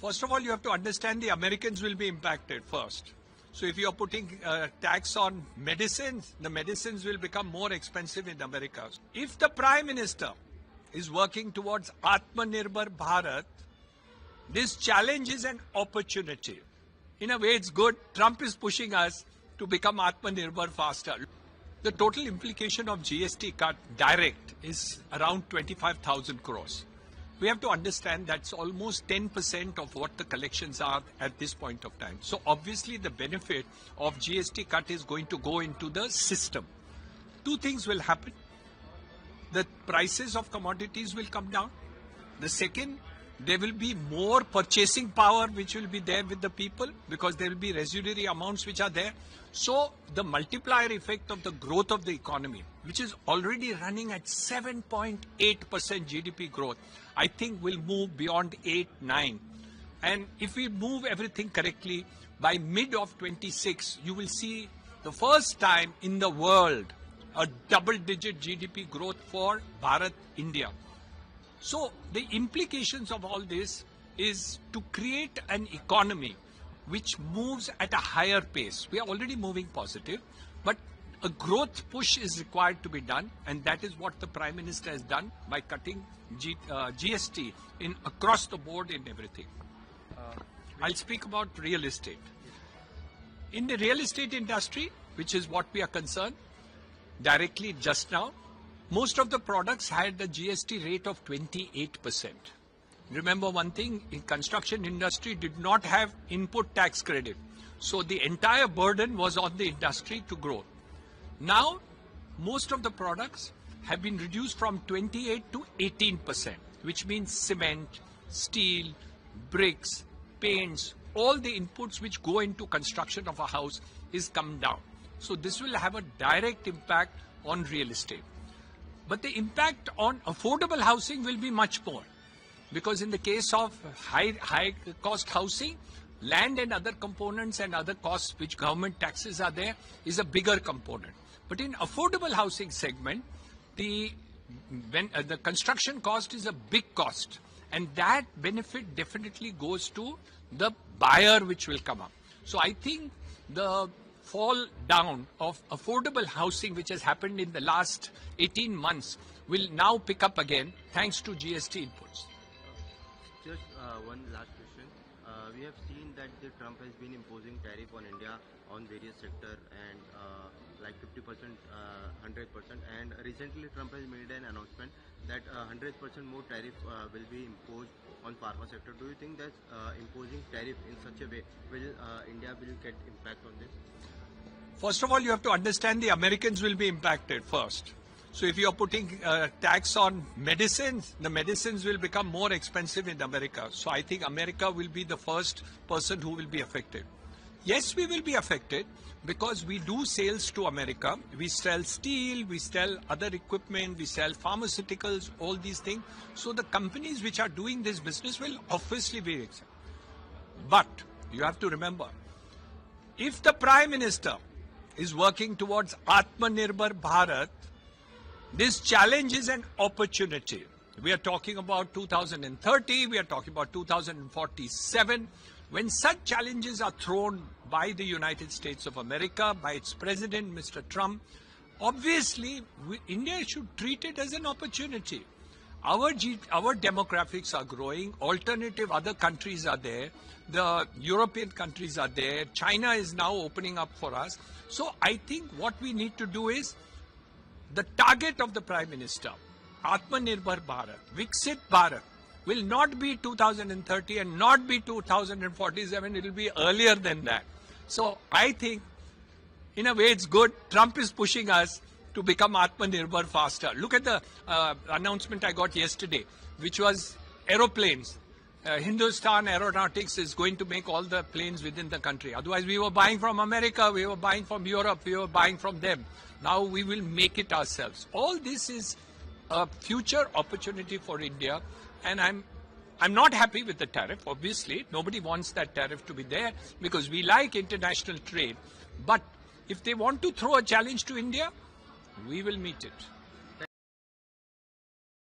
First of all, you have to understand the Americans will be impacted first. So if you are putting tax on medicines, the medicines will become more expensive in America. If the Prime Minister is working towards Aatmanirbhar Bharat, this challenge is an opportunity. In a way, it's good. Trump is pushing us to become Aatmanirbhar faster. The total implication of GST cut direct is around 25,000 crores. We have to understand that's almost 10% of what the collections are at this point of time. So obviously the benefit of GST cut is going to go into the system. Two things will happen. The prices of commodities will come down. The second, there will be more purchasing power which will be there with the people because there will be residuary amounts which are there. So the multiplier effect of the growth of the economy, which is already running at 7.8% GDP growth, I think will move beyond 8, 9. And if we move everything correctly, by mid of 26, you will see the first time in the world a double-digit GDP growth for Bharat, India. So the implications of all this is to create an economy which moves at a higher pace. We are already moving positive, but a growth push is required to be done, and that is what the Prime Minister has done by cutting GST in across the board in everything. I'll speak about real estate. In the real estate industry, which is what we are concerned, directly just now, most of the products had a GST rate of 28%. Remember one thing, in construction industry did not have input tax credit. So the entire burden was on the industry to grow. Now, most of the products have been reduced from 28 to 18%, which means cement, steel, bricks, paints, all the inputs which go into construction of a house is come down. So this will have a direct impact on real estate. But the impact on affordable housing will be much more. Because in the case of high cost housing, land and other components and other costs which government taxes are there is a bigger component. But in affordable housing segment, the construction cost is a big cost. And that benefit definitely goes to the buyer which will come up. So I think the fall down of affordable housing which has happened in the last 18 months will now pick up again thanks to GST inputs. Just one last question. We have seen that the Trump has been imposing tariff on India on various sectors and like 50%, 100%, and recently Trump has made an announcement that 100% more tariff will be imposed on pharma sector. Do you think that imposing tariff in such a way will India will get impact on this? First of all, you have to understand the Americans will be impacted first. So if you are putting tax on medicines, the medicines will become more expensive in America. So I think America will be the first person who will be affected. Yes, we will be affected because we do sales to America. We sell steel, we sell other equipment, we sell pharmaceuticals, all these things. So the companies which are doing this business will obviously be affected. But you have to remember, if the Prime Minister is working towards Aatmanirbhar Bharat, this challenge is an opportunity. We are talking about 2030, we are talking about 2047. When such challenges are thrown by the United States of America, by its president, Mr. Trump, obviously India should treat it as an opportunity. Our demographics are growing, alternative other countries are there, the European countries are there, China is now opening up for us. So I think what we need to do is, the target of the Prime Minister, Aatmanirbhar Bharat, Viksit Bharat, will not be 2030 and not be 2047, it will be earlier than that. So I think, in a way, it's good. Trump is pushing us to become Aatmanirbhar faster. Look at the announcement I got yesterday, which was aeroplanes. Hindustan Aeronautics is going to make all the planes within the country. Otherwise, we were buying from America, we were buying from Europe, we were buying from them. Now we will make it ourselves. All this is a future opportunity for India, and I'm not happy with the tariff. Obviously, nobody wants that tariff to be there because we like international trade. But if they want to throw a challenge to India, we will meet it.